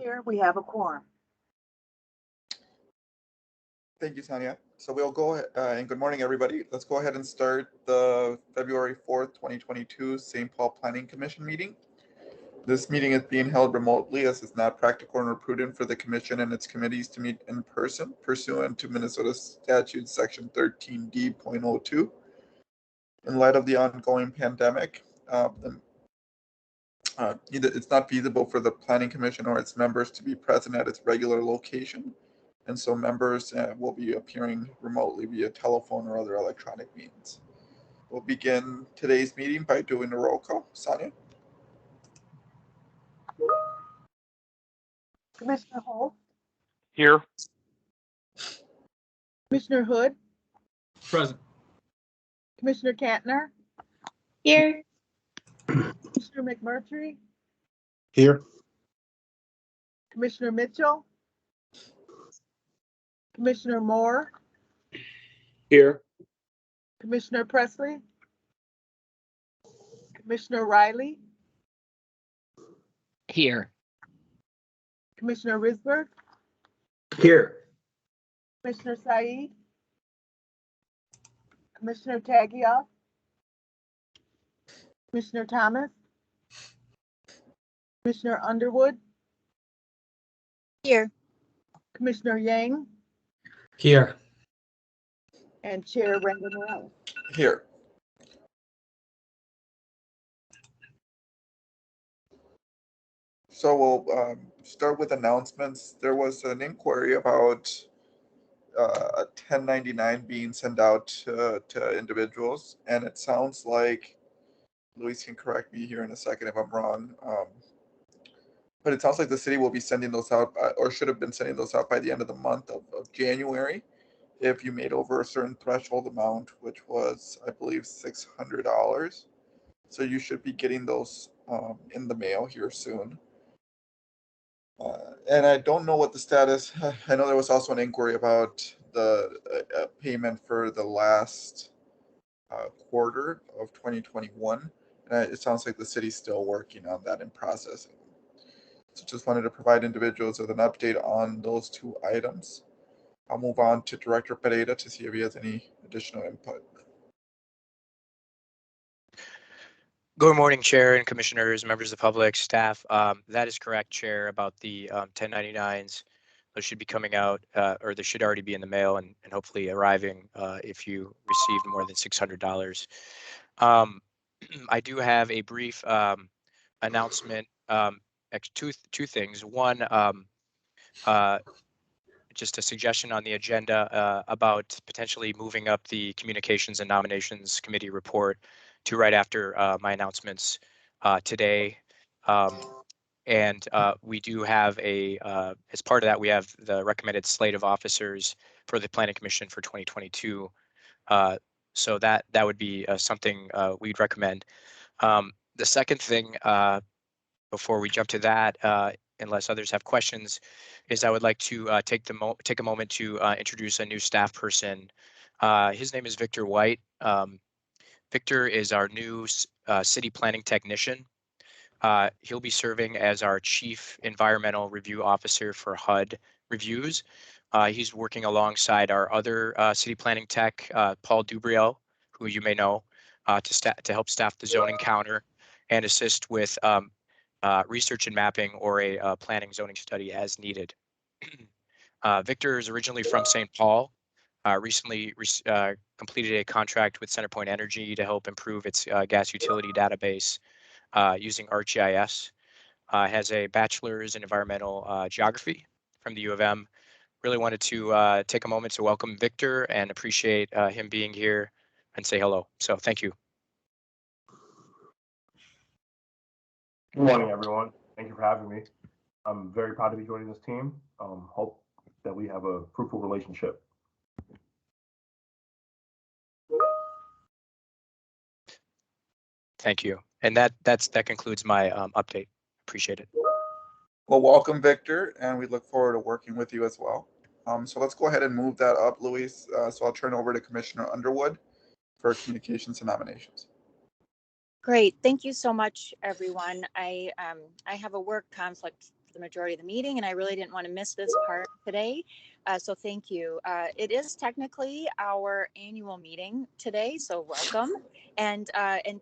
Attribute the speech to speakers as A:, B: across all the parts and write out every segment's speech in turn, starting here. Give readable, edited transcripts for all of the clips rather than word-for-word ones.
A: Here we have a quorum.
B: Thank you, Tanya. So we'll go and good morning, everybody. Let's go ahead and start the February 4th, 2022 St. Paul Planning Commission meeting. This meeting is being held remotely as it's not practical nor prudent for the commission and its committees to meet in person pursuant to Minnesota Statute Section 13D.02. In light of the ongoing pandemic, it's not feasible for the Planning Commission or its members to be present at its regular location. And so members will be appearing remotely via telephone or other electronic means. We'll begin today's meeting by doing a roll call. Sonia?
A: Commissioner Holt,
C: Here.
A: Commissioner Hood,
C: Present.
A: Commissioner Kantner,
D: Here.
A: Commissioner McMurtry,
C: Here.
A: Commissioner Mitchell, Commissioner Moore,
C: Here.
A: Commissioner Presley, Commissioner Reilly,
D: Here.
A: Commissioner Risberg,
C: Here.
A: Commissioner Said, Commissioner Taggia, Commissioner Thomas, Commissioner Underwood,
D: Here.
A: Commissioner Yang,
C: Here.
A: and Chair Randall Morales.
B: Here. So we'll start with announcements. There was an inquiry about a 1099 being sent out to individuals, and it sounds like, Luis can correct me here in a second if I'm wrong, but it sounds like the city will be sending those out, or should have been sending those out by the end of the month of January, if you made over a certain threshold amount, which was, I believe, $600. So you should be getting those in the mail here soon. And I don't know what the status. I know there was also an inquiry about the payment for the last quarter of 2021. And it sounds like the city's still working on that and processing. So just wanted to provide individuals with an update on those two items. I'll move on to Director Pereira to see if he has any additional input.
E: Good morning, Chair and Commissioners, members of the public, staff. That is correct, Chair, about the 1099s. Those should be coming out, or they should already be in the mail and hopefully arriving if you received more than $600. I do have a brief announcement, two things. One, just a suggestion on the agenda about potentially moving up the Communications and Nominations Committee report to right after my announcements today. And we do have as part of that, we have the recommended slate of officers for the Planning Commission for 2022. So that would be something we'd recommend. The second thing, before we jump to that, unless others have questions, is I would like to take a moment to introduce a new staff person. His name is Victor White. Victor is our new city planning technician. He'll be serving as our Chief Environmental Review Officer for HUD reviews. He's working alongside our other city planning tech, Paul Dubriel, who you may know, to help staff the zoning counter and assist with research and mapping or a planning zoning study as needed. Victor is originally from St. Paul, recently completed a contract with CenterPoint Energy to help improve its gas utility database using ArcGIS. Has a bachelor's in environmental geography from the U of M. Really wanted to take a moment to welcome Victor and appreciate him being here and say hello. So thank you.
F: Good morning, everyone. Thank you for having me. I'm very proud to be joining this team. Hope that we have a fruitful relationship.
E: Thank you. And that concludes my update. Appreciate it.
B: Well, welcome, Victor, and we look forward to working with you as well. So let's go ahead and move that up, Luis. So I'll turn over to Commissioner Underwood for communications and nominations.
D: Great. Thank you so much, everyone. I have a work conflict for the majority of the meeting, and I really didn't want to miss this part today. So thank you. It is technically our annual meeting today, so welcome. And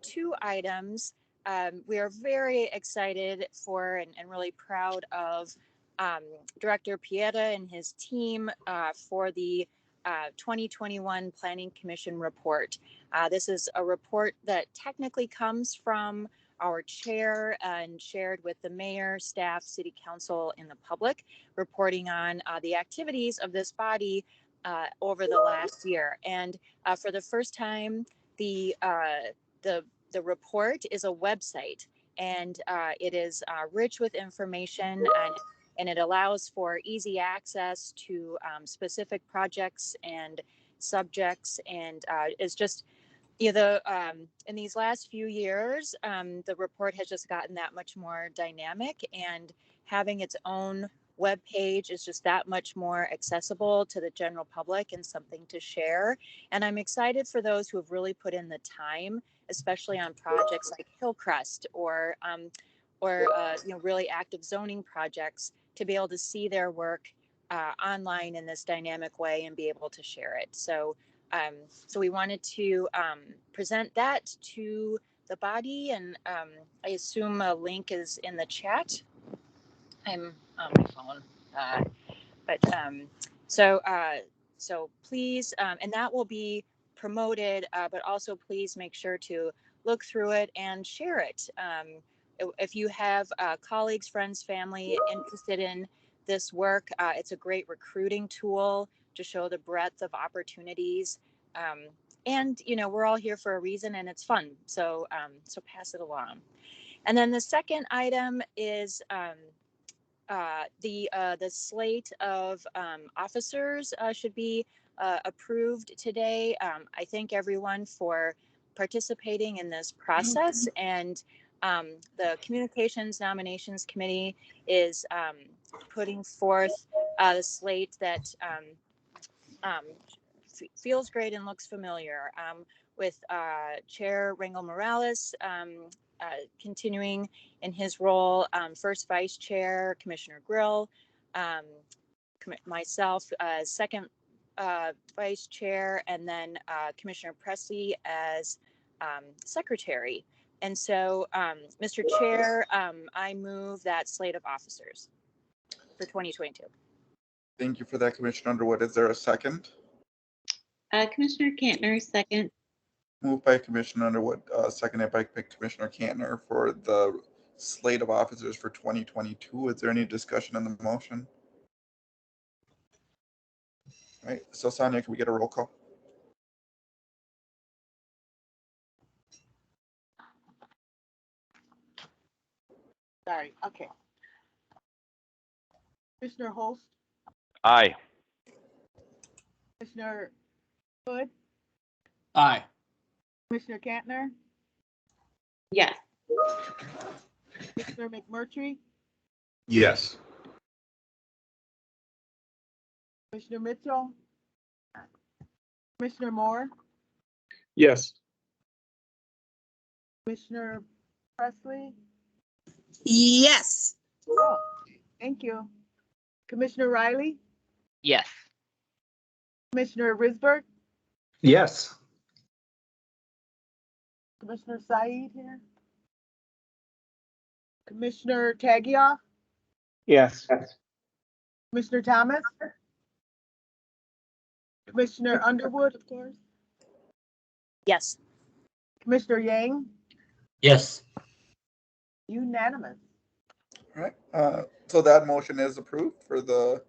D: two items we are very excited for and really proud of Director Pieta and his team for the 2021 Planning Commission report. This is a report that technically comes from our chair and shared with the mayor, staff, city council, and the public, reporting on the activities of this body over the last year. And for the first time, the report is a website, and it is rich with information, and it allows for easy access to specific projects and subjects, and is just, you know, in these last few years, the report has just gotten that much more dynamic, and having its own web page is just that much more accessible to the general public and something to share. And I'm excited for those who have really put in the time, especially on projects like Hillcrest or you know, really active zoning projects, to be able to see their work online in this dynamic way and be able to share it. So we wanted to present that to the body, and I assume a link is in the chat. I'm on my phone, so please, and that will be promoted, but also please make sure to look through it and share it. If you have colleagues, friends, family interested in this work, it's a great recruiting tool to show the breadth of opportunities. And you know, we're all here for a reason, and it's fun. So pass it along. And then the second item is the slate of officers should be approved today. I thank everyone for participating in this process, and the Communications Nominations Committee is putting forth the slate that feels great and looks familiar, with Chair Rangel Morales continuing in his role, first vice chair, Commissioner Grill, myself as second vice chair, and then Commissioner Presley as secretary. And so, Mr. Chair, I move that slate of officers for 2022.
B: Thank you for that, Commissioner Underwood. Is there a second?
G: Commissioner Cantner, second.
B: Moved by Commissioner Underwood, seconded by Commissioner Cantner for the slate of officers for 2022. Is there any discussion on the motion? All right, so Sonia, can we get a roll call?
A: Sorry, okay. Commissioner Holst,
C: Aye.
A: Commissioner Hood,
C: Aye.
A: Commissioner Cantner,
G: Yes.
A: Commissioner McMurtry,
C: Yes.
A: Commissioner Mitchell, Commissioner Moore,
C: Yes.
A: Commissioner Presley.
G: Yes.
A: Oh, thank you. Commissioner Reilly,
H: Yes.
A: Commissioner Risberg,
C: Yes.
A: Commissioner Said here, Commissioner Tagioff,
C: Yes.
A: Commissioner Thomas, Commissioner Underwood, of course,
D: Yes.
A: Commissioner Yang,
C: Yes.
A: unanimous.
B: All right, so that motion is approved for the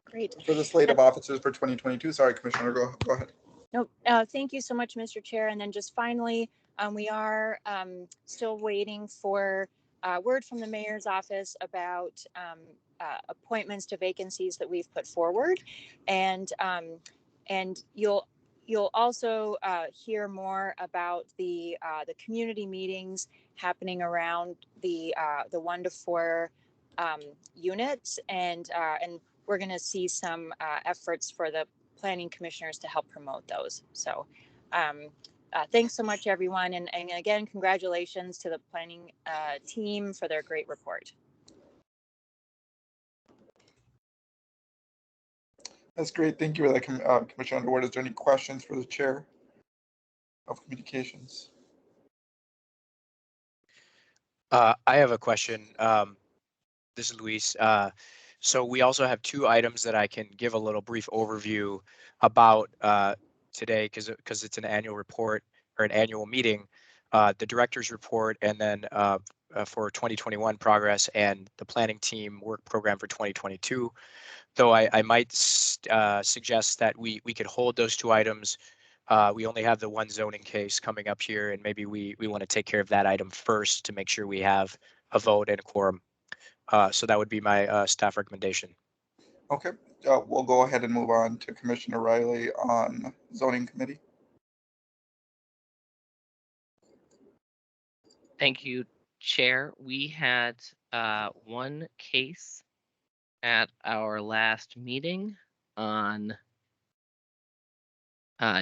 D: Great.
B: slate of officers for 2022. Sorry, Commissioner, go ahead.
D: No, thank you so much, Mr. Chair. And then just finally, we are still waiting for word from the mayor's office about appointments to vacancies that we've put forward, and you'll also hear more about the community meetings happening around the 1 to 4 units, and we're going to see some efforts for the planning commissioners to help promote those. So thanks so much, everyone. And again, congratulations to the planning team for their great report.
B: That's great. Thank you for that, Commissioner Underwood. Is there any questions for the Chair of Communications?
E: I have a question. This is Luis. So we also have two items that I can give a little brief overview about today, because it's an annual report or an annual meeting, the director's report, and then for 2021 progress and the planning team work program for 2022. Though I might suggest that we could hold those two items. We only have the one zoning case coming up here, and maybe we want to take care of that item first to make sure we have a vote and a quorum. So that would be my staff recommendation.
B: Okay, we'll go ahead and move on to Commissioner Reilly on zoning committee.
H: Thank you, Chair. We had one case at our last meeting on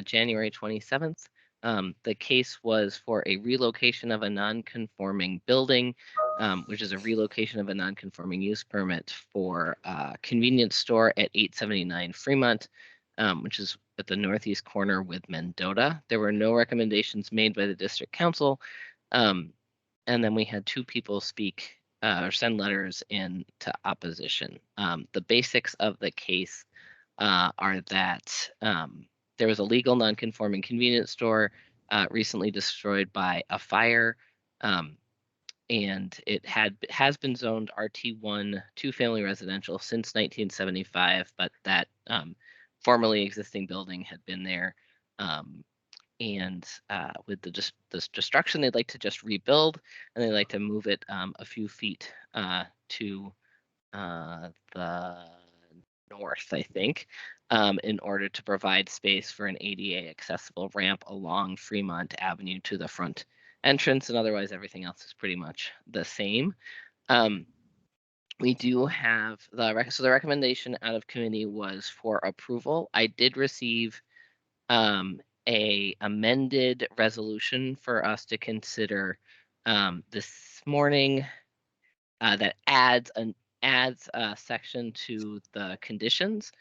H: January 27th. The case was for a relocation of a non-conforming building, which is a relocation of a non-conforming use permit for a convenience store at 879 Fremont, which is at the northeast corner with Mendota. There were no recommendations made by the district council. And then we had two people speak or send letters into opposition. The basics of the case are that there was a legal non-conforming convenience store recently destroyed by a fire, and it has been zoned RT1 two-family residential since 1975, but that formerly existing building had been there. And with this destruction, they'd like to just rebuild, and they'd like to move it a few feet to the north, I think, in order to provide space for an ADA accessible ramp along Fremont Avenue to the front entrance, and otherwise everything else is pretty much the same. We do have so the recommendation out of committee was for approval. I did receive a amended resolution for us to consider this morning that adds a section to the conditions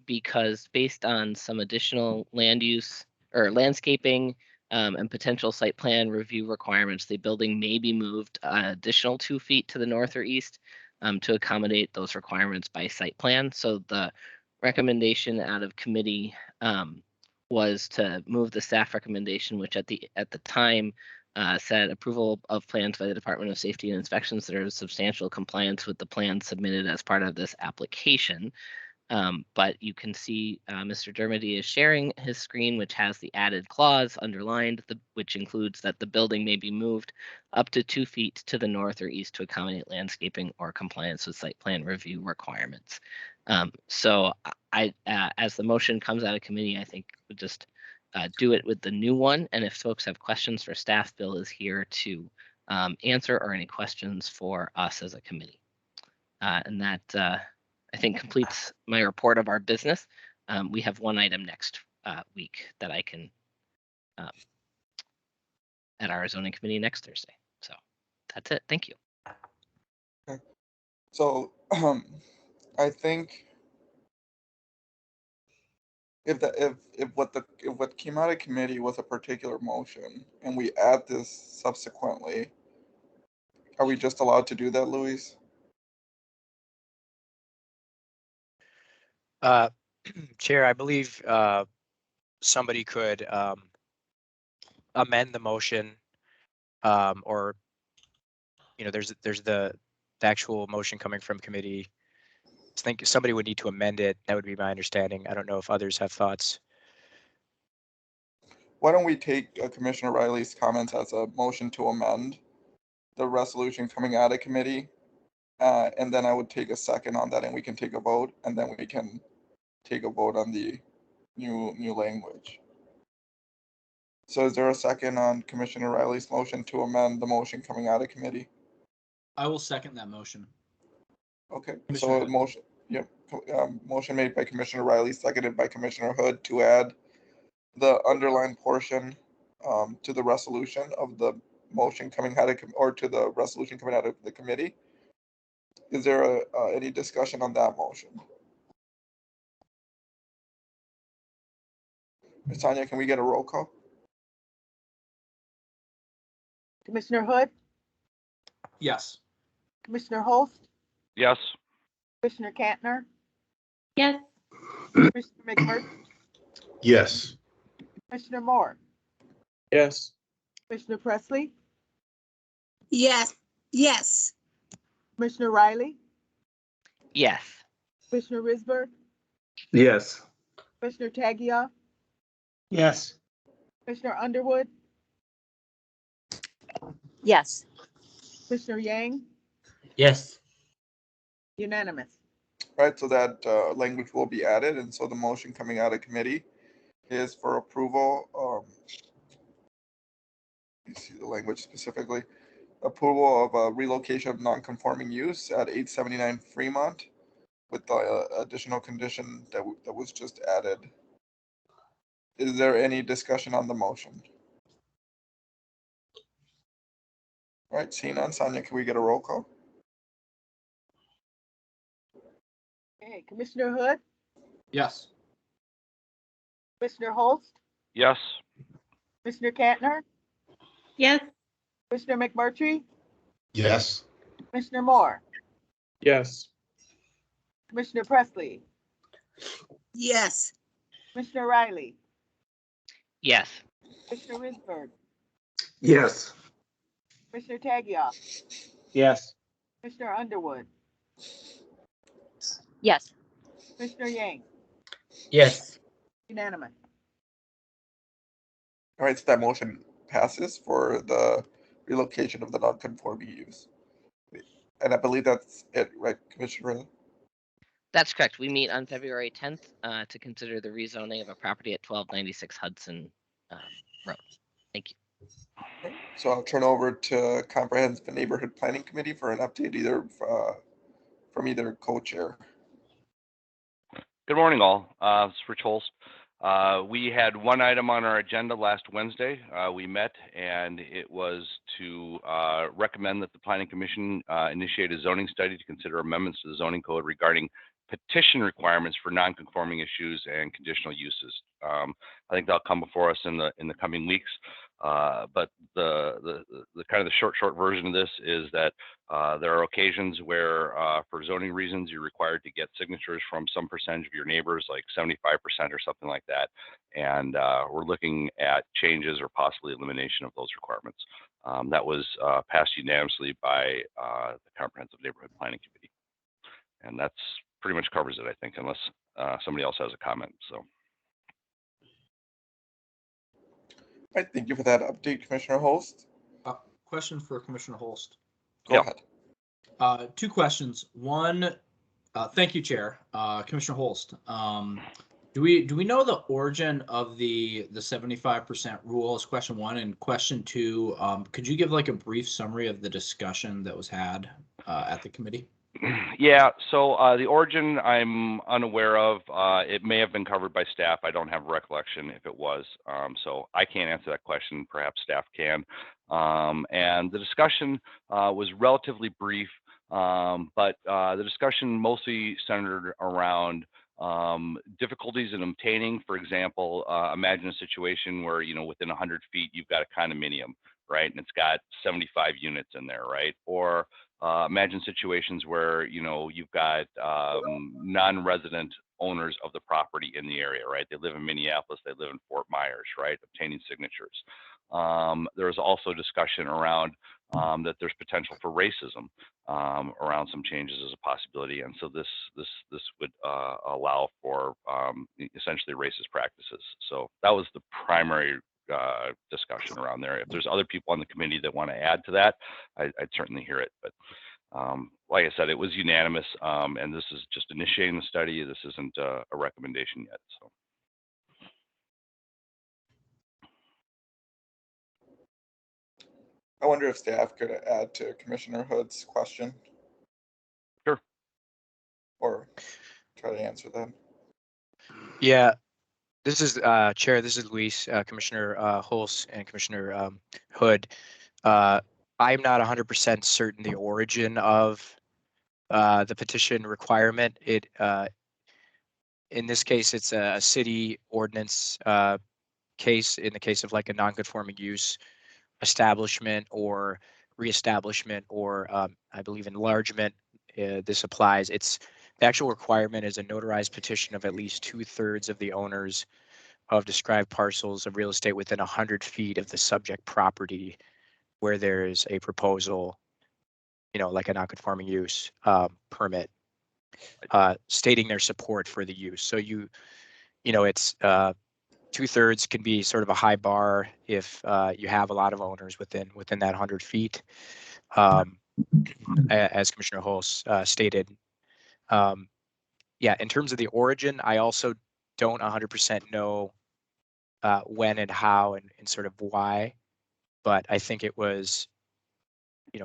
H: because based on some additional land use or landscaping and potential site plan review requirements, the building may be moved an additional 2 feet to the north or east to accommodate those requirements by site plan. So the recommendation out of committee was to move the staff recommendation, which at the time said approval of plans by the Department of Safety and Inspections that are in substantial compliance with the plans submitted as part of this application. But you can see Mr. Dermody is sharing his screen, which has the added clause underlined, which includes that the building may be moved up to 2 feet to the north or east to accommodate landscaping or compliance with site plan review requirements. So I, as the motion comes out of committee, I think we'll just do it with the new one. And if folks have questions for staff, Bill is here to answer or any questions for us as a committee. And that I think completes my report of our business. We have one item next week that I can at our zoning committee next Thursday. So that's it. Thank you.
B: Okay. So I think if what came out of committee was a particular motion and we add this subsequently, are we just allowed to do that, Luis?
E: Chair, I believe somebody could amend the motion, or there's the actual motion coming from committee. I think somebody would need to amend it. That would be my understanding. I don't know if others have thoughts.
B: Why don't we take Commissioner Reilly's comments as a motion to amend the resolution coming out of committee, and then I would take a second on that, and we can take a vote, and then we can take a vote on the new language. So is there a second on Commissioner Reilly's motion to amend the motion coming out of committee?
I: I will second that motion.
B: Okay,
I: Commissioner
B: so motion, yep, motion made by Commissioner Reilly, seconded by Commissioner Hood to add the underlined portion to the resolution of the motion coming out of, or to the resolution coming out of the committee. Is there any discussion on that motion? Ms. Tanya, can we get a roll call?
A: Commissioner Hood,
I: Yes.
A: Commissioner Holst,
J: Yes.
A: Commissioner Kantner,
G: Yes.
A: Commissioner McMurtry,
C: Yes.
A: Commissioner Moore,
C: Yes.
A: Commissioner Presley,
G: Yes. Yes.
A: Commissioner Reilly,
H: Yes.
A: Commissioner Risberg,
C: Yes.
A: Commissioner Taggia,
C: Yes.
A: Commissioner Underwood,
D: Yes.
A: Commissioner Yang,
C: Yes.
A: unanimous.
B: Right, so that language will be added, and so the motion coming out of committee is for approval. You see the language specifically. Approval of a relocation of non-conforming use at 879 Fremont with the additional condition that was just added. Is there any discussion on the motion? All right, seeing none, Sonia, can we get a roll call?
A: Okay, Commissioner Hood,
I: Yes.
A: Commissioner Holst,
J: Yes.
A: Commissioner Kantner,
G: Yes.
A: Commissioner McMurtry,
C: Yes.
A: Commissioner Moore,
C: Yes.
A: Commissioner Presley,
G: Yes.
A: Commissioner Reilly,
H: Yes.
A: Commissioner Risberg,
C: Yes.
A: Commissioner Taggia,
C: Yes.
A: Commissioner Underwood,
D: Yes.
A: Commissioner Yang,
C: Yes.
A: unanimous.
B: All right, so that motion passes for the relocation of the non-conforming use. And I believe that's it, right, Commissioner?
H: That's correct. We meet on February 10th to consider the rezoning of a property at 1296 Hudson Road. Thank you.
B: So I'll turn over to Comprehensive Neighborhood Planning Committee for an update either from either co-chair.
J: Good morning, all. This is Rich Holst. We had one item on our agenda last Wednesday. We met, and it was to recommend that the Planning Commission initiate a zoning study to consider amendments to the zoning code regarding petition requirements for non-conforming issues and conditional uses. I think that'll come before us in the coming weeks. But the kind of the short version of this is that there are occasions where for zoning reasons you're required to get signatures from some percentage of your neighbors, like 75% or something like that. And we're looking at changes or possibly elimination of those requirements. That was passed unanimously by the Comprehensive Neighborhood Planning Committee. And that's pretty much covers it, I think, unless somebody else has a comment. So.
B: All right, thank you for that update, Commissioner Holst.
I: Question for Commissioner Holst.
B: Go ahead.
I: Two questions. One, thank you, Chair. Commissioner Holst. Do we know the origin of the 75% rule is question one, and question two, could you give like a brief summary of the discussion that was had at the committee?
J: Yeah, so the origin I'm unaware of. It may have been covered by staff. I don't have a recollection if it was. So I can't answer that question. Perhaps staff can. And the discussion was relatively brief, but the discussion mostly centered around difficulties in obtaining. For example, imagine a situation where, within 100 feet, you've got a condominium, right? And it's got 75 units in there, right? Or imagine situations where, you've got non-resident owners of the property in the area, right? They live in Minneapolis, they live in Fort Myers, right? Obtaining signatures. There's also discussion around that there's potential for racism around some changes as a possibility, and so this would allow for essentially racist practices. So that was the primary discussion around there. If there's other people on the committee that want to add to that, I'd certainly hear it. But like I said, it was unanimous, and this is just initiating the study. This isn't a recommendation yet. So.
B: I wonder if staff could add to Commissioner Hood's question.
J: Sure.
B: Or try to answer them.
E: Yeah. This is Chair. This is Luis, Commissioner Hulse, and Commissioner Hood. I'm not 100% certain the origin of the petition requirement. In this case, it's a city ordinance case. In the case of like a non-conforming use establishment or reestablishment or I believe enlargement, this applies. The actual requirement is a notarized petition of at least 2/3 of the owners of described parcels of real estate within 100 feet of the subject property where there's a proposal, like a non-conforming use permit, stating their support for the use. So it's 2/3 can be sort of a high bar if you have a lot of owners within that 100 feet, as Commissioner Hulse stated. In terms of the origin, I also don't 100% know when and how and sort of why, but I think it was,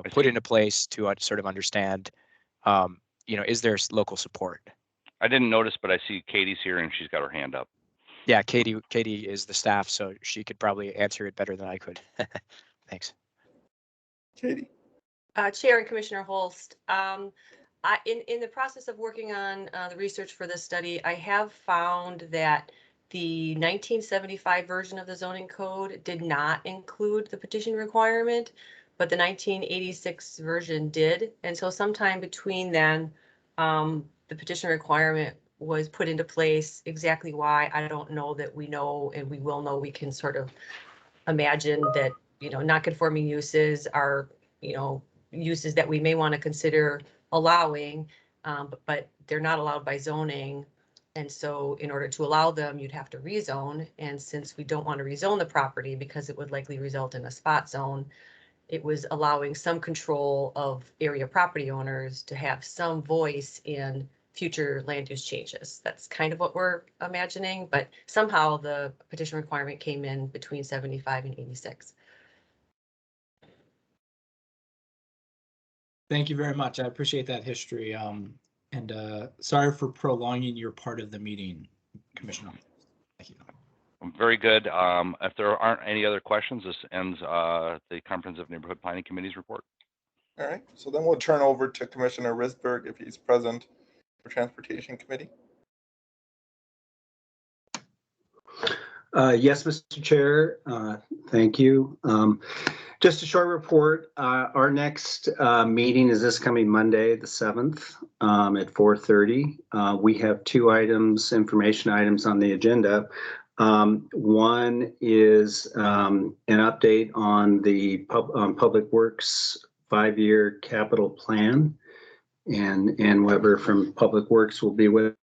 E: put into place to sort of understand, is there local support?
J: I didn't notice, but I see Katie's here and she's got her hand up.
E: Yeah, Katie is the staff, so she could probably answer it better than I could. Thanks.
B: Katie.
K: Chair and Commissioner Holst, in the process of working on the research for this study, I have found that the 1975 version of the zoning code did not include the petition requirement, but the 1986 version did. And so sometime between then, the petition requirement was put into place. Exactly why, I don't know that we know, and we will know. We can sort of imagine that, non-conforming uses are, uses that we may want to consider allowing, but they're not allowed by zoning. And so in order to allow them, you'd have to rezone. And since we don't want to rezone the property because it would likely result in a spot zone, it was allowing some control of area property owners to have some voice in future land use changes. That's kind of what we're imagining, but somehow the petition requirement came in between 75 and 86.
I: Thank you very much. I appreciate that history. And sorry for prolonging your part of the meeting, Commissioner. Thank you.
J: Very good. If there aren't any other questions, this ends the Comprehensive Neighborhood Planning Committee's report.
B: All right, so then we'll turn over to Commissioner Risberg if he's present for Transportation Committee.
L: Yes, Mr. Chair. Thank you. Just a short report. Our next meeting is this coming Monday, the 7th, at 4:30. We have two information items on the agenda. One is an update on the Public Works 5-year capital plan, and Weber from Public Works will be with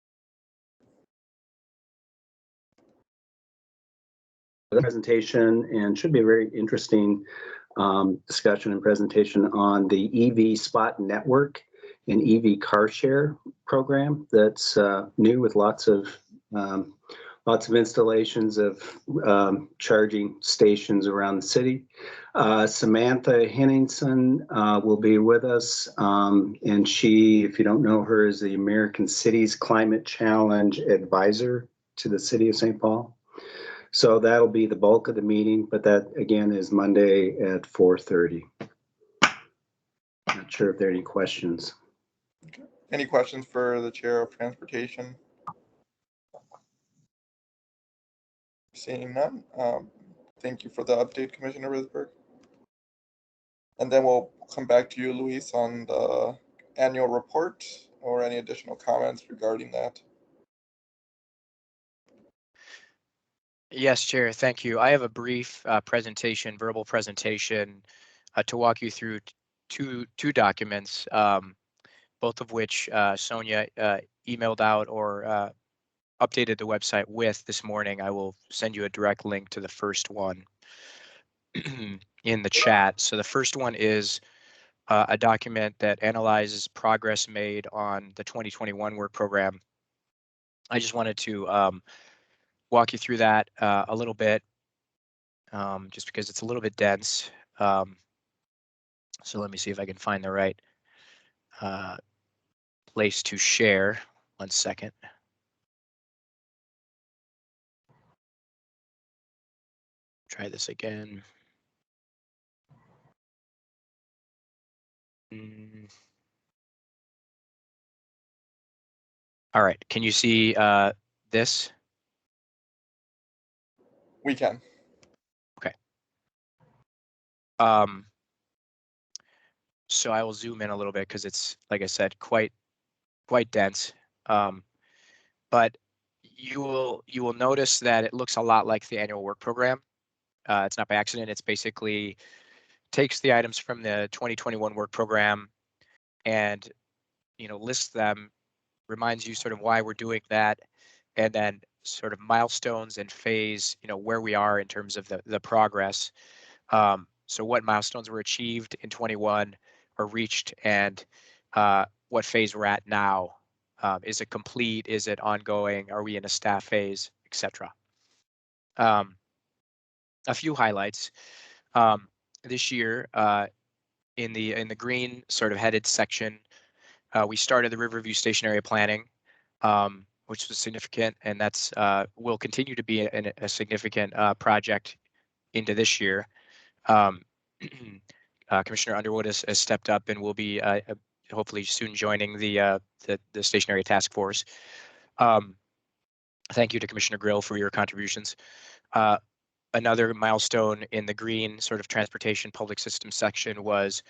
L: the presentation, and should be a very interesting discussion and presentation on the EV Spot Network and EV car share program that's new, with lots of installations of charging stations around the city. Samantha Henningsen will be with us, and she, if you don't know her, is the American Cities Climate Challenge advisor to the city of St. Paul. So that'll be the bulk of the meeting, but that again is Monday at 4:30. Not sure if there are any questions.
B: Okay. Any questions for the Chair of Transportation? Seeing none. Thank you for the update, Commissioner Risberg. And then we'll come back to you, Luis, on the annual report or any additional comments regarding that.
E: Yes, Chair, thank you. I have a brief verbal presentation to walk you through two documents, both of which Sonia emailed out or updated the website with this morning. I will send you a direct link to the first one in the chat. So the first one is a document that analyzes progress made on the 2021 work program. I just wanted to walk you through that a little bit, just because it's a little bit dense. So let me see if I can find the right place to share. 1 second. try this again. All right, can you see this?
B: We can.
E: Okay. So I will zoom in a little bit because it's, like I said, quite dense. But you will notice that it looks a lot like the annual work program. It's not by accident. It's basically takes the items from the 2021 work program and lists them, reminds you sort of why we're doing that, and then sort of milestones and phase, where we are in terms of the progress. So what milestones were achieved in 21 or reached, and what phase we're at now. Is it complete? Is it ongoing? Are we in a staff phase, etc.? A few highlights. This year, in the green sort of headed section, we started the Riverview Station area planning, which was significant, and that's will continue to be a significant project into this year. Commissioner Underwood has stepped up and will be hopefully soon joining the station area task force. Thank you to Commissioner Grill for your contributions. Another milestone in the green sort of transportation public system section was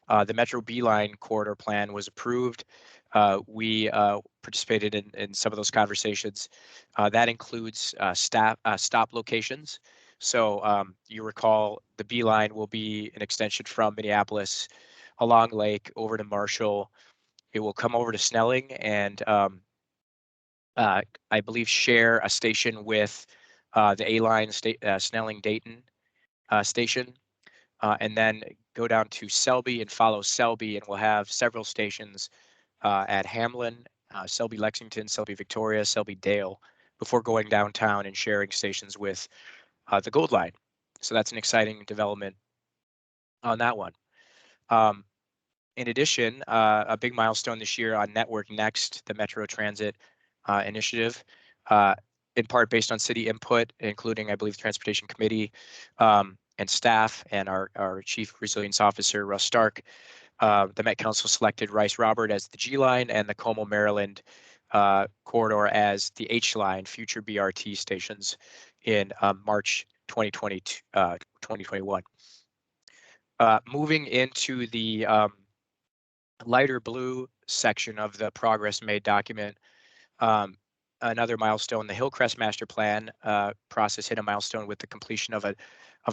E: the Metro B-Line corridor plan was approved. We participated in some of those conversations. That includes stop locations. So you recall the B-Line will be an extension from Minneapolis along Lake over to Marshall. It will come over to Snelling and I believe share a station with the A-Line Snelling-Dayton station, and then go down to Selby and follow Selby, and we'll have several stations at Hamlin, Selby Lexington, Selby Victoria, Selby Dale, before going downtown and sharing stations with the Gold Line. So that's an exciting development on that one. In addition, a big milestone this year on Network Next, the Metro Transit initiative, in part based on city input, including, I believe, Transportation Committee and staff and our Chief Resilience Officer, Russ Stark. The Met Council selected Rice Robert as the G line and the Como, Maryland corridor as the H line, future BRT stations in March 2021. Moving into the lighter blue section of the progress made document, another milestone, the Hillcrest master plan process hit a milestone with the completion of a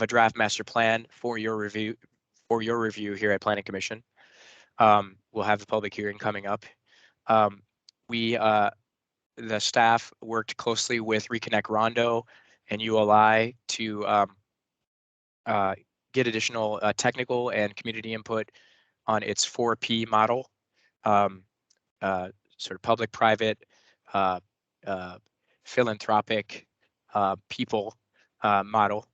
E: draft master plan for your review here at Planning Commission. We'll have a public hearing coming up. The staff worked closely with Reconnect Rondo and ULI to get additional technical and community input on its 4P model, sort of public-private, philanthropic, people model,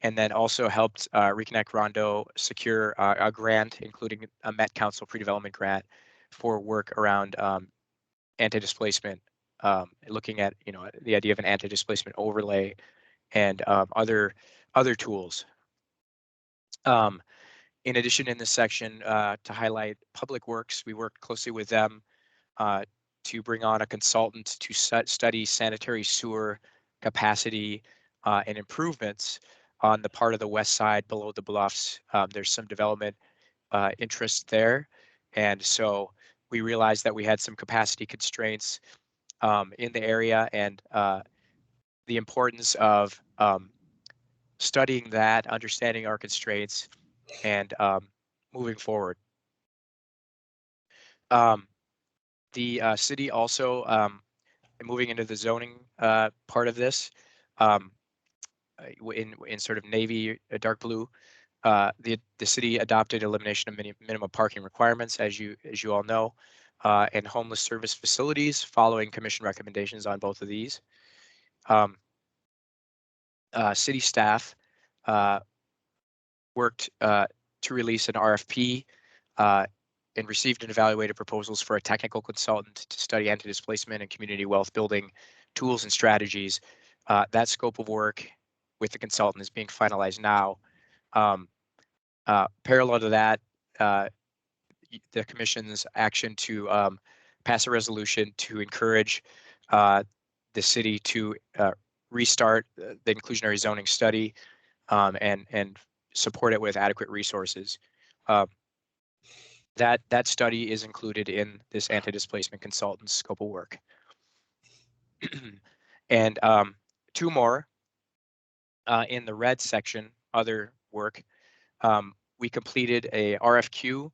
E: and then also helped Reconnect Rondo secure a grant, including a Met Council pre-development grant for work around anti-displacement, looking at the idea of an anti-displacement overlay and other tools. In addition, in this section, to highlight Public Works, we worked closely with them to bring on a consultant to study sanitary sewer capacity and improvements on the part of the west side below the bluffs. There's some development interest there. And so we realized that we had some capacity constraints in the area, and the importance of studying that, understanding our constraints, and moving forward. The city also, moving into the zoning part of this, in sort of navy, dark blue, the city adopted elimination of minimum parking requirements, as you all know, and homeless service facilities, following commission recommendations on both of these. City staff worked to release an RFP and received and evaluated proposals for a technical consultant to study anti-displacement and community wealth building tools and strategies. That scope of work with the consultant is being finalized now. Parallel to that, the Commission's action to pass a resolution to encourage the city to restart the inclusionary zoning study and support it with adequate resources. That study is included in this anti-displacement consultant's scope of work. And two more in the red section, other work. We completed a RFQ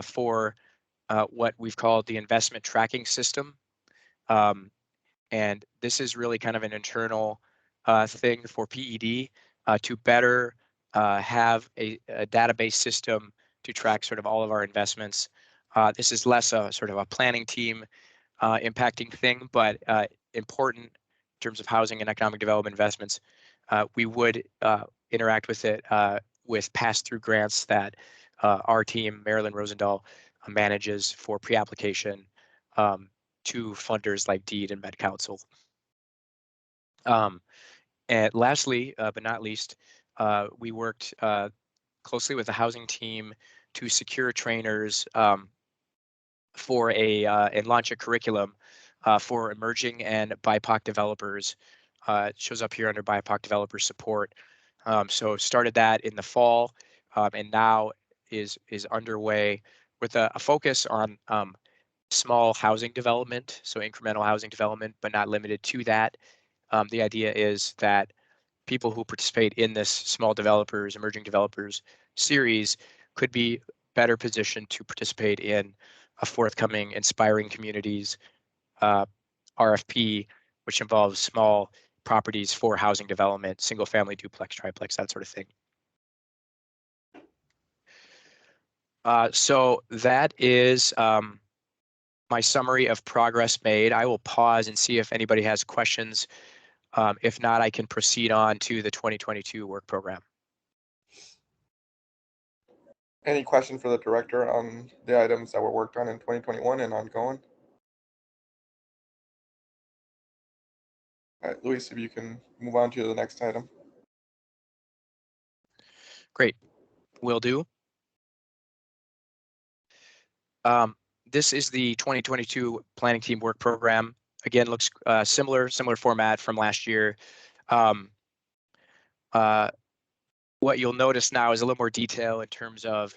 E: for what we've called the investment tracking system. And this is really kind of an internal thing for PED to better have a database system to track sort of all of our investments. This is less a sort of a planning team impacting thing, but important in terms of housing and economic development investments. We would interact with it with pass-through grants that our team, Marilyn Rosendahl, manages for pre-application to funders like DEED and Med Council. And lastly, but not least, we worked closely with the housing team to secure trainers for and launch a curriculum for emerging and BIPOC developers. It shows up here under BIPOC developer support. So started that in the fall, and now is underway with a focus on small housing development, so incremental housing development, but not limited to that. The idea is that people who participate in this small developers, emerging developers series could be better positioned to participate in a forthcoming Inspiring Communities RFP, which involves small properties for housing development, single family, duplex, triplex, that sort of thing. So that is my summary of progress made. I will pause and see if anybody has questions. If not, I can proceed on to the 2022 work program.
B: Any question for the director on the items that were worked on in 2021 and ongoing? All right, Luis, if you can move on to the next item.
E: Great, will do. This is the 2022 planning team work program. Again, looks similar format from last year. What you'll notice now is a little more detail in terms of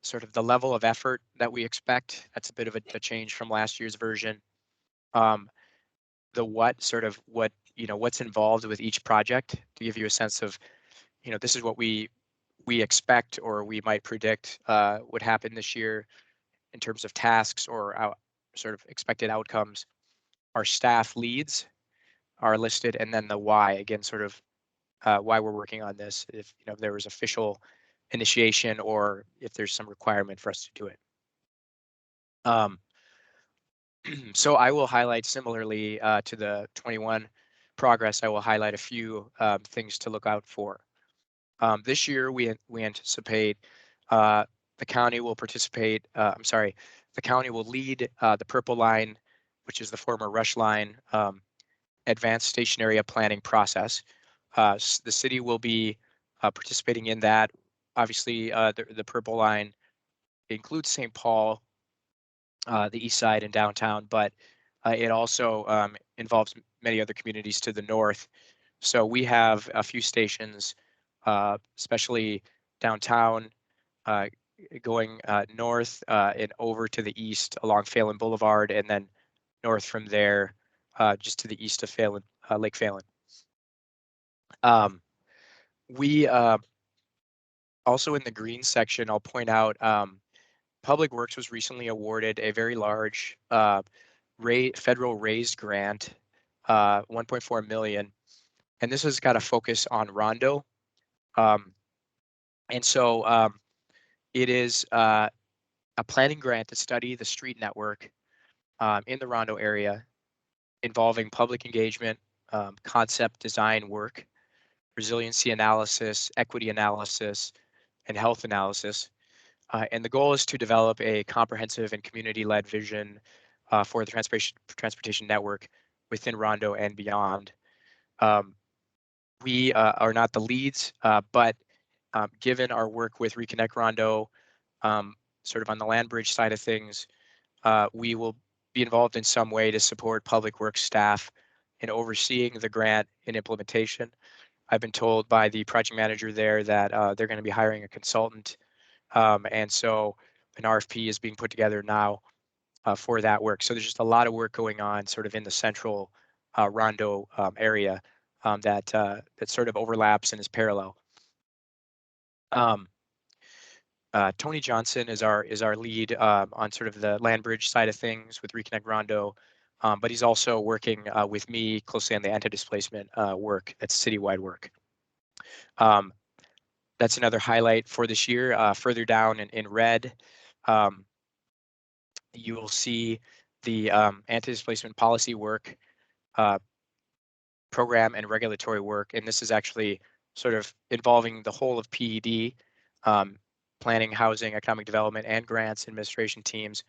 E: sort of the level of effort that we expect. That's a bit of a change from last year's version. The what's involved with each project to give you a sense of, this is what we expect or we might predict would happen this year in terms of tasks or sort of expected outcomes. Our staff leads are listed, and then the why, again, sort of why we're working on this, if there was official initiation or if there's some requirement for us to do it. So I will highlight similarly to the 21 progress. I will highlight a few things to look out for. This year we anticipate the county will participate. The county will lead the purple line, which is the former Rush line, advanced station area planning process. The city will be participating in that. Obviously, the purple line includes St. Paul, the east side and downtown, but it also involves many other communities to the north. So we have a few stations, especially downtown, going north and over to the east along Phelan Boulevard, and then north from there, just to the east of Phelan, Lake Phelan. We also in the green section, I'll point out, Public Works was recently awarded a very large federal raised grant, 1.4 million, and this has got a focus on Rondo. And so it is a planning grant to study the street network in the Rondo area, involving public engagement, concept design work, resiliency analysis, equity analysis, and health analysis. And the goal is to develop a comprehensive and community-led vision for the transportation network within Rondo and beyond. We are not the leads, but given our work with Reconnect Rondo, sort of on the land bridge side of things, we will be involved in some way to support public works staff in overseeing the grant and implementation. I've been told by the project manager there that they're going to be hiring a consultant. And so an RFP is being put together now for that work. So there's just a lot of work going on sort of in the central Rondo area that sort of overlaps and is parallel. Tony Johnson is our lead on sort of the land bridge side of things with Reconnect Rondo, but he's also working with me closely on the anti-displacement work. That's citywide work. That's another highlight for this year. Further down in red, you will see the anti-displacement policy work, program and regulatory work, and this is actually sort of involving the whole of PED, planning, housing, economic development, and grants administration teams,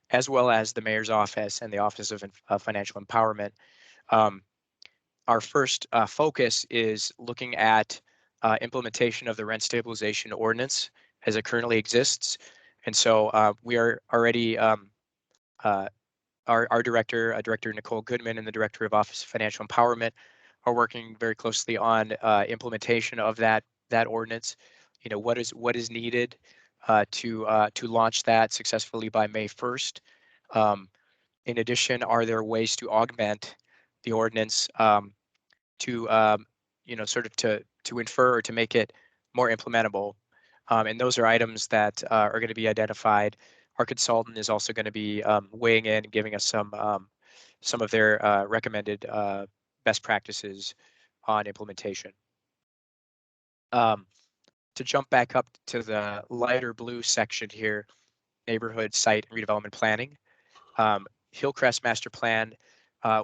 E: as well as the mayor's office and the Office of Financial Empowerment. Our first focus is looking at implementation of the rent stabilization ordinance as it currently exists. And so we are already, our director, Director Nicole Goodman, and the Director of Office of Financial Empowerment are working very closely on implementation of that ordinance. You know, what is needed to launch that successfully by May 1st. In addition, are there ways to augment the ordinance to you know, sort of to infer or to make it more implementable? And those are items that are going to be identified. Our consultant is also going to be weighing in and giving us some of their recommended best practices on implementation. To jump back up to the lighter blue section here, neighborhood site and redevelopment planning. Hillcrest master plan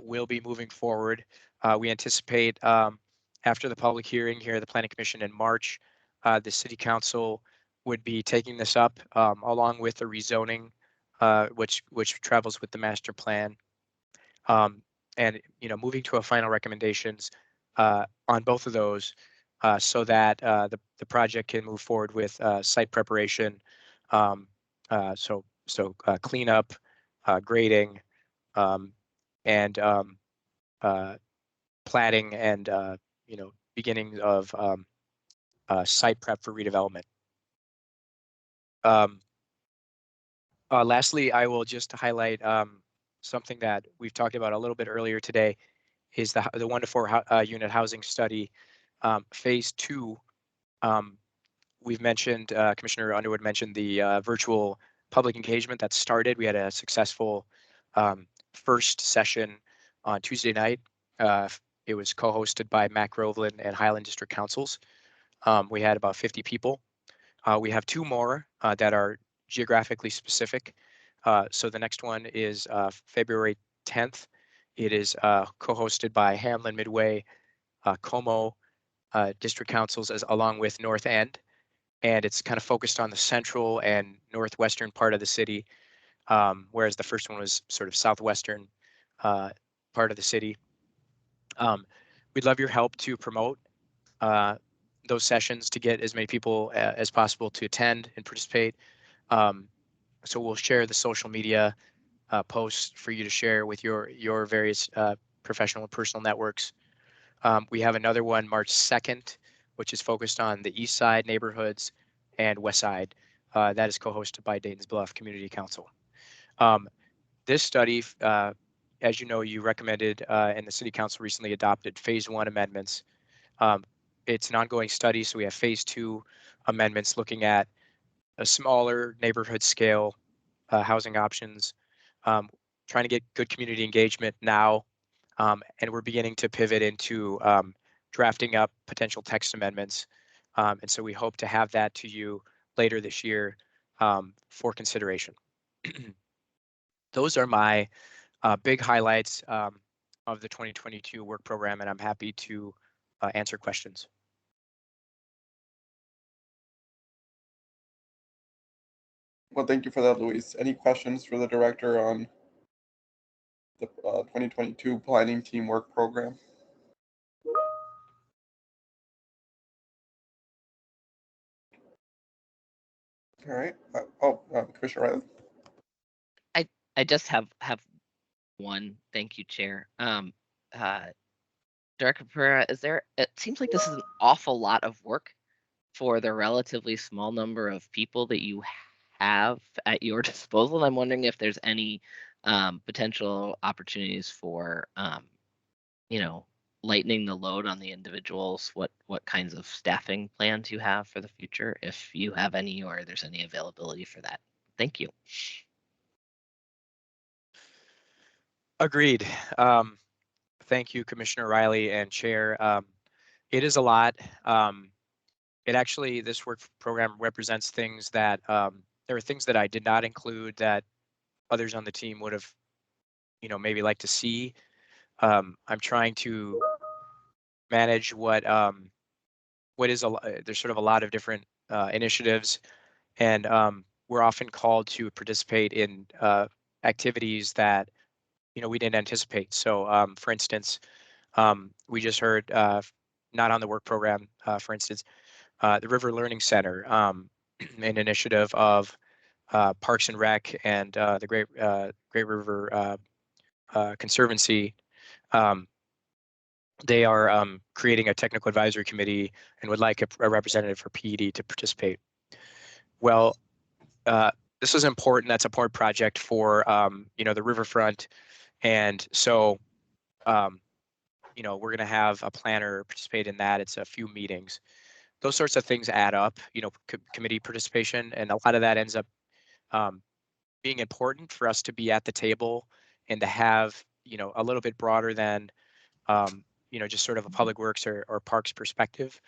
E: will be moving forward. We anticipate after the public hearing here, the Planning Commission in March, the City Council would be taking this up along with the rezoning, which travels with the master plan, and you know, moving to a final recommendations on both of those, so that the project can move forward with site preparation, so cleanup, grading, and planning, and you know, beginning of site prep for redevelopment. Lastly, I will just highlight something that we've talked about a little bit earlier today, is the 1 to 4 unit housing study, phase 2. We've mentioned, Commissioner Underwood mentioned the virtual public engagement that started. We had a successful first session on Tuesday night. It was co-hosted by Mac Groveland and Highland District Councils. We had about 50 people. We have 2 more that are geographically specific. So the next one is February 10th. It is co-hosted by Hamlin, Midway, Como District Councils, along with North End. And it's kind of focused on the central and northwestern part of the city, whereas the first one was sort of southwestern part of the city. We'd love your help to promote those sessions to get as many people as possible to attend and participate. So we'll share the social media posts for you to share with your various professional and personal networks. We have another one March 2nd, which is focused on the east side neighborhoods and west side. That is co-hosted by Dayton's Bluff Community Council. This study, as you know, you recommended and the City Council recently adopted phase 1 amendments. It's an ongoing study, so we have phase 2 amendments looking at a smaller neighborhood scale housing options, trying to get good community engagement now, and we're beginning to pivot into drafting up potential text amendments. And so we hope to have that to you later this year for consideration. Those are my big highlights of the 2022 work program, and I'm happy to answer questions.
B: Well, thank you for that, Luis. Any questions for the director on the 2022 planning team work program? All right. Commissioner Reilly.
H: I just have one. Thank you, Chair. Director Pereira, it seems like this is an awful lot of work for the relatively small number of people that you have at your disposal. And I'm wondering if there's any potential opportunities for, lightening the load on the individuals, what kinds of staffing plans you have for the future, if you have any, or there's any availability for that. Thank you.
E: Agreed. Thank you, Commissioner Reilly and Chair. It is a lot. It actually, this work program represents things that, there are things that I did not include that others on the team would have, maybe like to see. I'm trying to manage what is there's sort of a lot of different initiatives, and we're often called to participate in activities that we didn't anticipate. So for instance, we just heard not on the work program, for instance, the River Learning Center, an initiative of Parks and Rec and the Great River Conservancy. They are creating a technical advisory committee and would like a representative for PED to participate. Well, this is important. That's a port project for the riverfront, and so we're going to have a planner participate in that. It's a few meetings. Those sorts of things add up. Committee participation, and a lot of that ends up being important for us to be at the table and to have a little bit broader than just sort of a public works or parks perspective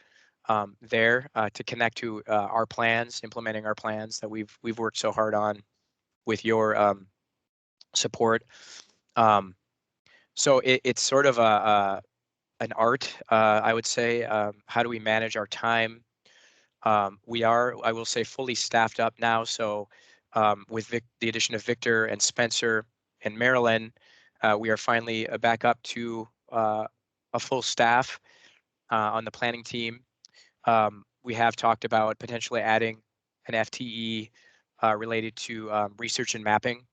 E: there to connect to our plans, implementing our plans that we've worked so hard on with your support. So it's sort of an art, I would say. How do we manage our time? We are, I will say, fully staffed up now. So with the addition of Victor and Spencer and Marilyn, we are finally back up to a full staff on the planning team. We have talked about potentially adding an FTE related to research and mapping,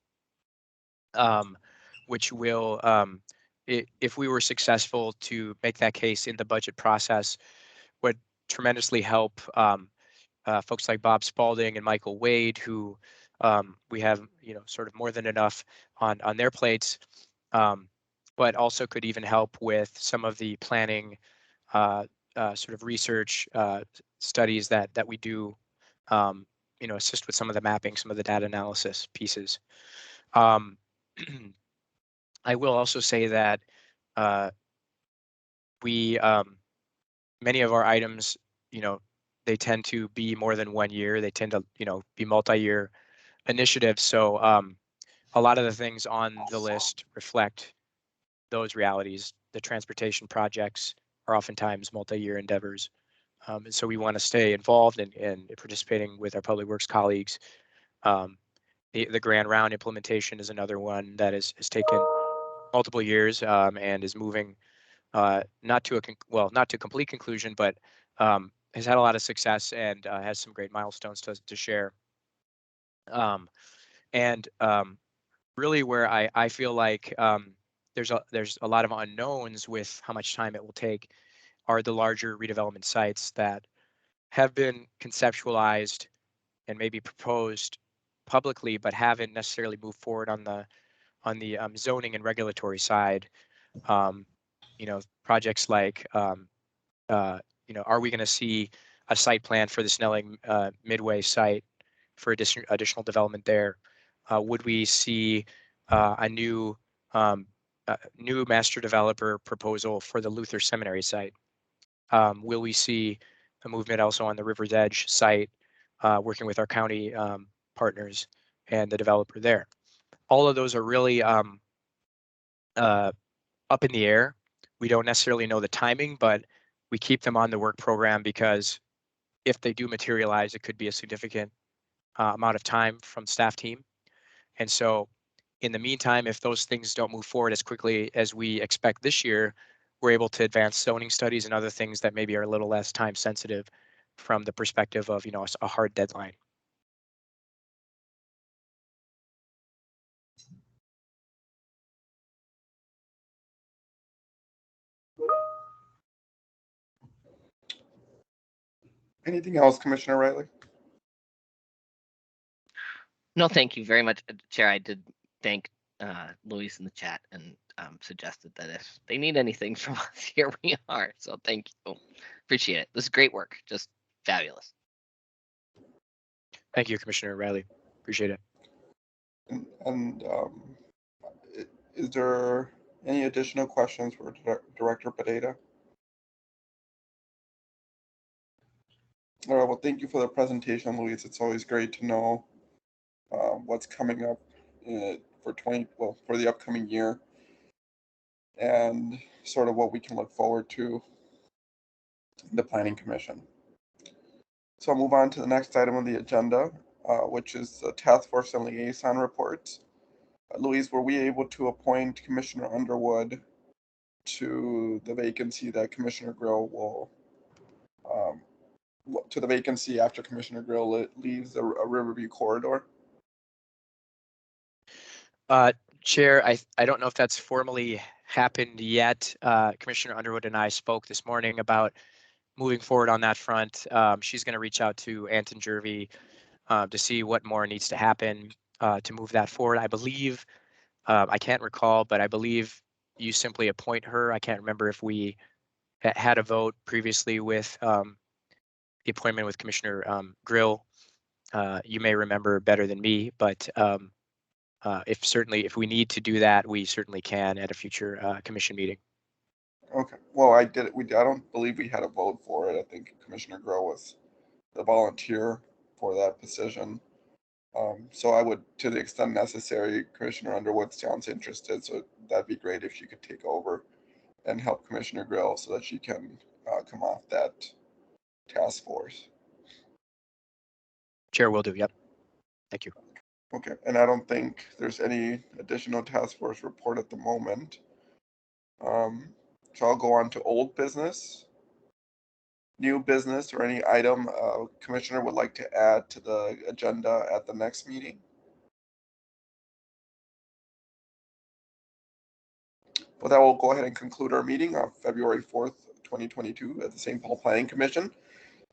E: which will, if we were successful to make that case in the budget process, would tremendously help folks like Bob Spalding and Michael Wade, who we have, sort of more than enough on their plates, but also could even help with some of the planning sort of research studies that we do, assist with some of the mapping, some of the data analysis pieces. I will also say that we, many of our items, they tend to be more than 1 year. They tend to, be multi-year initiatives. So a lot of the things on the list reflect those realities. The transportation projects are oftentimes multi-year endeavors. And so we want to stay involved and participating with our public works colleagues. The Grand Round implementation is another one that has taken multiple years and is moving not to complete conclusion, but has had a lot of success and has some great milestones to share. Really where I feel like there's a lot of unknowns with how much time it will take are the larger redevelopment sites that have been conceptualized and maybe proposed publicly, but haven't necessarily moved forward on the zoning and regulatory side. Projects like, are we going to see a site plan for the Snelling Midway site for additional development there? Would we see a new master developer proposal for the Luther Seminary site? Will we see a movement also on the River's Edge site, working with our county partners and the developer there? All of those are really up in the air. We don't necessarily know the timing, but we keep them on the work program because if they do materialize, it could be a significant amount of time from staff team. And so in the meantime, if those things don't move forward as quickly as we expect this year, we're able to advance zoning studies and other things that maybe are a little less time sensitive from the perspective of, a hard deadline.
B: Anything else, Commissioner Reilly?
H: No, thank you very much, Chair. I did thank Luis in the chat and suggested that if they need anything from us, here we are. So thank you. Appreciate it. This is great work. Just fabulous.
E: Thank you, Commissioner Reilly. Appreciate it.
B: And is there any additional questions for Director Pededa? All right, well, thank you for the presentation, Luis. It's always great to know what's coming up for the upcoming year and sort of what we can look forward to in the Planning Commission. So I'll move on to the next item on the agenda, which is the Task Force and Liaison reports. Luis, were we able to appoint Commissioner Underwood to the vacancy that Commissioner Grill will to the vacancy after Commissioner Grill leaves a Riverview corridor?
E: Chair, I don't know if that's formally happened yet. Commissioner Underwood and I spoke this morning about moving forward on that front. She's going to reach out to Anton Jervey to see what more needs to happen to move that forward. I believe, I can't recall, but I believe you simply appoint her. I can't remember if we had a vote previously with the appointment with Commissioner Grill. You may remember better than me, but if we need to do that, we certainly can at a future commission meeting.
B: Okay. Well, I don't believe we had a vote for it. I think Commissioner Grill was the volunteer for that position. So I would, to the extent necessary, Commissioner Underwood sounds interested, so that'd be great if she could take over and help Commissioner Grill so that she can come off that task force.
E: Chair will do. Yep. Thank you.
B: Okay, and I don't think there's any additional task force report at the moment. So I'll go on to old business, new business, or any item Commissioner would like to add to the agenda at the next meeting. Well, that will go ahead and conclude our meeting on February 4th, 2022 at the St. Paul Planning Commission.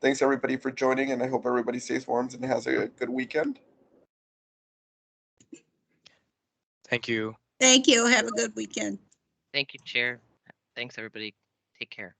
B: Thanks everybody for joining, and I hope everybody stays warm and has a good weekend.
E: Thank you.
G: Thank you. Have a good weekend.
H: Thank you, Chair. Thanks, everybody. Take care.